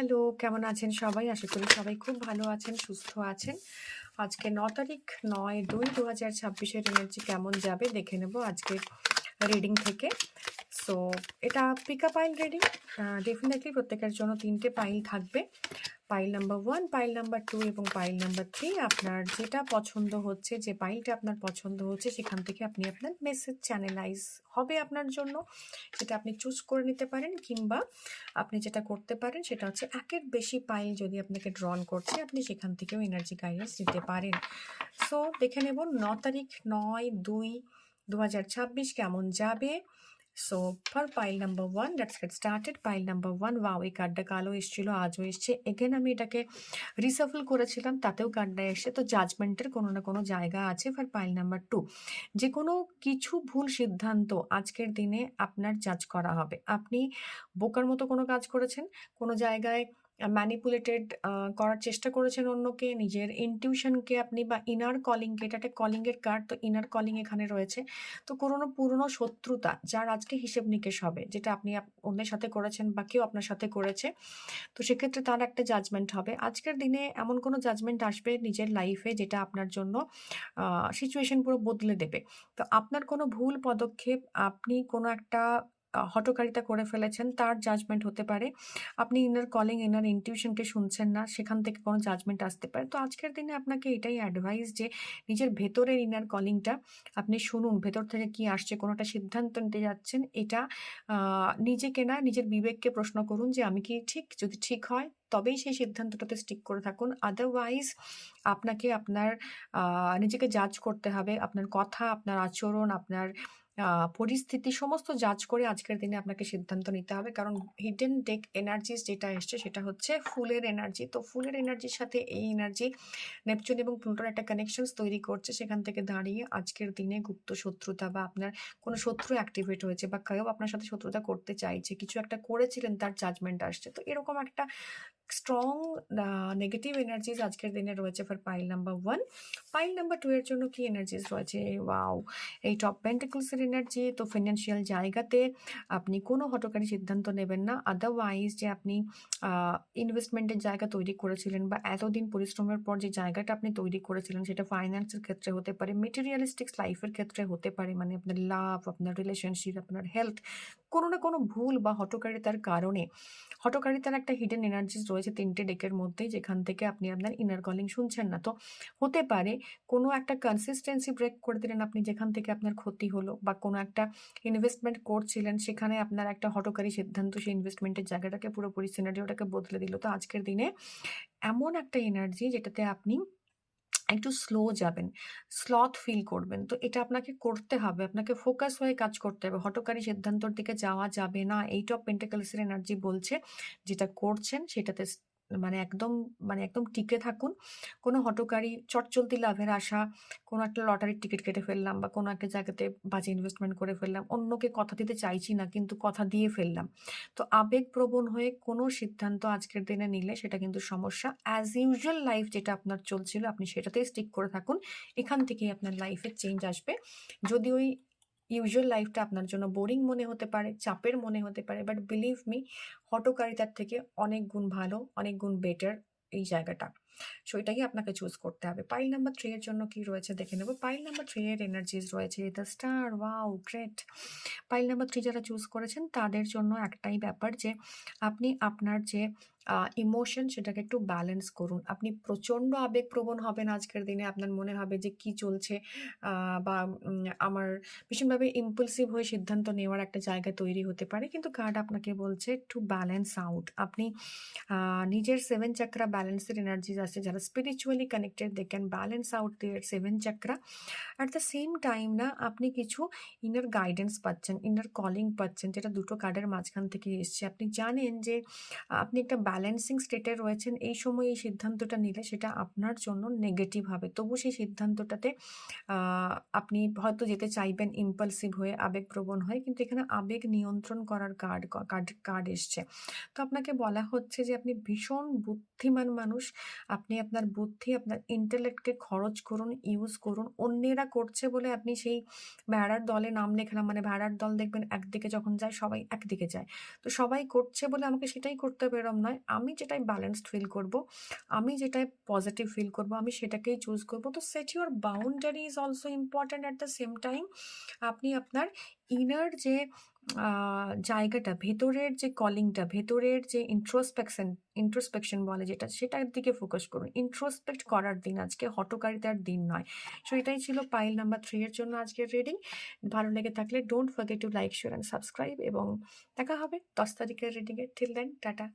Hello, কেমন আছেন সবাই? আশা করি সবাই খুব ভালো আছেন, সুস্থ আছেন। আজকে ৯ তারিখ ৯/২/২০২৬ এর এনার্জি কেমন যাবে দেখে নেব আজকের রিডিং থেকে। সো এটা পিকা পাইল রিডিং। ডেফিনিটলি প্রত্যেকের জন্য ৩ টে পাইল থাকবে। পাইল নাম্বার 1, পাইল নাম্বার 2 এবং পাইল নাম্বার 3। আপনার যেটা পছন্দ হচ্ছে, যে পাইলটা আপনার পছন্দ হচ্ছে সেখান থেকে আপনি আপনার মেসেজ চ্যানেলাইজ হবে আপনার জন্য। সেটা আপনি চুজ করে নিতে পারেন, কিংবা আপনি যেটা করতে পারেন সেটা হচ্ছে একের বেশি পাইল যদি আপনাকে ড্রন করছে, আপনি সেখান থেকেও এনার্জি গাইডেন্স নিতে পারেন। সো দেখে নেব ৯ তারিখ ৯/২/২০২৬ কেমন যাবে। So for pile number 1, let's get started. Pile number 1, wow, এই কার্ডটা কালো এসেছিল, আজও এসছে। এগেন আমি এটাকে রিসাফল করেছিলাম, তাতেও কার্ডটা এসছে। তো জাজমেন্টের কোনো না কোনো জায়গা আছে। ফর পাইল নাম্বার 2, যে কোনো কিছু ভুল সিদ্ধান্ত আজকের দিনে আপনার জাজ করা হবে। আপনি বোকার মতো কোনো কাজ করেছেন, কোনো জায়গায় ম্যানিপুলেটেড করার চেষ্টা করেছেন অন্যকে, নিজের ইনটিউশনকে আপনি, বা ইনার কলিংকে, এটা একটা কলিংয়ের কার্ড, তো ইনার কলিং এখানে রয়েছে। তো কোনো পুরনো শত্রুতা যার আজকে হিসেব নিকেশ হবে, যেটা আপনি অন্যের সাথে করেছেন বা কেউ আপনার সাথে করেছে, তো সেক্ষেত্রে তার একটা জাজমেন্ট হবে। আজকের দিনে এমন কোনো জাজমেন্ট আসবে নিজের লাইফে যেটা আপনার জন্য সিচুয়েশন পুরো বদলে দেবে। তো আপনার কোনো ভুল পদক্ষেপ, আপনি কোনো একটা হঠকারিতা করে ফেলেছেন, তার জাজমেন্ট হতে পারে। আপনি ইনার কলিং, ইনার ইনটিউশনকে শুনছেন না, সেখান থেকে কোনো জাজমেন্ট আসতে পারে। তো আজকের দিনে আপনাকে এটাই অ্যাডভাইস যে নিজের ভেতরের ইনার কলিংটা আপনি শুনুন, ভেতর থেকে কি আসছে। কোনো একটা সিদ্ধান্ত নিতে যাচ্ছেন, এটা নিজেকে না, নিজের বিবেককে প্রশ্ন করুন যে আমি কি ঠিক? যদি ঠিক হয় তবেই সেই সিদ্ধান্তটাতে স্টিক করে থাকুন। আদারওয়াইজ আপনাকে আপনার নিজেকে জাজ করতে হবে। আপনার কথা, আপনার আচরণ, আপনার পরিস্থিতি সমস্ত জাজ করে আজকের দিনে আপনাকে সিদ্ধান্ত নিতে হবে। কারণ হিডেন ডেক এনার্জিস যেটা এসছে সেটা হচ্ছে ফুলের এনার্জি। তো ফুলের এনার্জির সাথে এই এনার্জি নেপচুন এবং প্লুটোর একটা কানেকশনস তৈরি করছে। সেখান থেকে দাঁড়িয়ে আজকের দিনে গুপ্ত শত্রুতা, বা আপনার কোনো শত্রু অ্যাক্টিভেট হয়েছে, বা কেউ আপনার সাথে শত্রুতা করতে চাইছে, কিছু একটা করেছিলেন, তার জাজমেন্ট আসছে। তো এরকম একটা স্ট্রং নেগেটিভ এনার্জিস আজকের দিনে রয়েছে for pile number 1। Pile number 2 এর জন্য কি এনার্জিস রয়েছে? ওয়াও, এই টপ পেন্টিকলস এর এনার্জি। তো ফিনান্সিয়াল জায়গাতে আপনি কোনো হঠকারী সিদ্ধান্ত নেবেন না। আদারওয়াইজ যে আপনি ইনভেস্টমেন্টের জায়গা তৈরি করেছিলেন, বা এতদিন পরিশ্রমের পর যে জায়গাটা আপনি তৈরি করেছিলেন, সেটা ফাইন্যান্সের ক্ষেত্রে হতে পারে, মেটেরিয়ালিস্টিক্স লাইফের ক্ষেত্রে হতে পারে, মানে আপনার লাভ, আপনার রিলেশনশিপ, আপনার হেলথ, কোনো না কোনো ভুল বা হঠকারিতার কারণে, হঠকারিতার একটা হিডেন এনার্জিস রয়েছে ৩ টে ডেকের মধ্যেই, যেখান থেকে আপনি আপনার ইনার কলিং শুনছেন না। তো হতে পারে কোনো একটা কনসিস্টেন্সি ব্রেক করে দিলেন আপনি, যেখান থেকে আপনার ক্ষতি হলো, বা কোনো একটা ইনভেস্টমেন্ট করছিলেন, সেখানে আপনার একটা হঠকারী সিদ্ধান্ত সেই ইনভেস্টমেন্টের জায়গাটাকে, পুরোপুরি সিনারিওটাকে বদলে দিল। তো আজকের দিনে এমন একটা এনার্জি যেটাতে আপনি একটু স্লো যাবেন, স্লথ ফিল করবেন। তো এটা আপনাকে করতে হবে। আপনাকে ফোকাস হয়ে কাজ করতে হবে। হঠকারী সিদ্ধান্তর দিকে যাওয়া যাবে না। এইট অফ পেন্টাকলস এর এনার্জি বলছে, যেটা করছেন সেটাতে মানে একদম টিকে থাকুন। কোনো হঠকারী চটচলতি লাভের আশা, কোনো একটা লটারির টিকিট কেটে ফেললাম, বা কোনো একটা জায়গাতে বাজে ইনভেস্টমেন্ট করে ফেললাম। অন্যকে কথা দিতে চাইছি না, কিন্তু কথা দিয়ে ফেললাম। তো আবেগপ্রবণ হয়ে কোনো সিদ্ধান্ত আজকের দিনে নিলে সেটা কিন্তু সমস্যা। অ্যাজ ইউজুয়াল লাইফ যেটা আপনার চলছিল, আপনি সেটাতেই স্টিক করে থাকুন। এখান থেকেই আপনার লাইফে চেঞ্জ আসবে। যদি ওই ইউজুয়াল লাইফটা আপনার জন্য বোরিং মনে হতে পারে, চাপের মনে হতে পারে, বাট বিলিভ মি, হঠকারিতার থেকে অনেক গুণ ভালো, অনেক গুণ বেটার এই জায়গাটা। সো এটাই আপনাকে চুজ করতে হবে। পাইল নাম্বার 3 এর জন্য কি রয়েছে দেখে নেব। পাইল নাম্বার 3 এর এনার্জিস রয়েছে the star. Wow, great! Pile number 3 যারা চুজ করেছেন তাদের জন্য একটাই ব্যাপার, যে আপনি আপনার যে ইমোশন সেটাকে একটু ব্যালেন্স করুন। আপনি প্রচণ্ড আবেগপ্রবণ হবেন আজকের দিনে। আপনার মনে হবে যে কি চলছে, বা আমার ভীষণভাবে ইম্পালসিভ হয়ে সিদ্ধান্ত নেওয়ার একটা জায়গা তৈরি হতে পারে। কিন্তু কার্ড আপনাকে বলছে টু ব্যালেন্স আউট। আপনি নিজের 7 চাকরা ব্যালেন্সের এনার্জিস আছে। যারা spiritually connected, they can balance out their 7 chakra. At the same time না, আপনি কিছু ইনার গাইডেন্স পাচ্ছেন, ইনার কলিং পাচ্ছেন, যেটা দুটো কার্ডের মাঝখান থেকে এসছে। আপনি জানেন যে আপনি একটা ব্যালেন্সিং স্টেটে রয়েছেন। এই সময় এই সিদ্ধান্তটা নিলে সেটা আপনার জন্য নেগেটিভ হবে। তবু সেই সিদ্ধান্তটাতে আপনি হয়তো যেতে চাইবেন ইম্পালসিভ হয়ে, আবেগপ্রবণ হয়ে, কিন্তু এখানে আবেগ নিয়ন্ত্রণ করার কার্ড এসছে। তো আপনাকে বলা হচ্ছে যে আপনি ভীষণ বুদ্ধিমান মানুষ। আপনি আপনার বুদ্ধি, আপনার ইন্টেলেক্টকে খরচ করুন, ইউজ করুন। অন্যেরা করছে বলে আপনি সেই ভেড়ার দলে নাম লেখালাম মানে ভেড়ার দল দেখবেন একদিকে যখন যায় সবাই একদিকে যায়। তো সবাই করছে বলে আমাকে সেটাই করতে হবে এরম নয়। আমি যেটায় ব্যালেন্সড ফিল করব, আমি যেটায় পজিটিভ ফিল করব, আমি সেটাকেই চুজ করব। তো set your boundaries also important at the same time. আপনি আপনার ইনার যে আ জায়গাটা, ভেতরের যে কলিংটা, ভেতরের যে ইন্ট্রোস্পেকশন বলে যেটা, সেটার দিকে ফোকাস করুন। ইন্ট্রোস্পেক্ট করার দিন আজকে, হঠকারিতার দিন নয়। সো এটাই ছিল পাইল নাম্বার 3 এর জন্য আজকের রিডিং। ভালো লেগে থাকলে don't forget to like, share and subscribe এবং দেখা হবে 10 তারিখের রিডিংয়ে। Till then tata.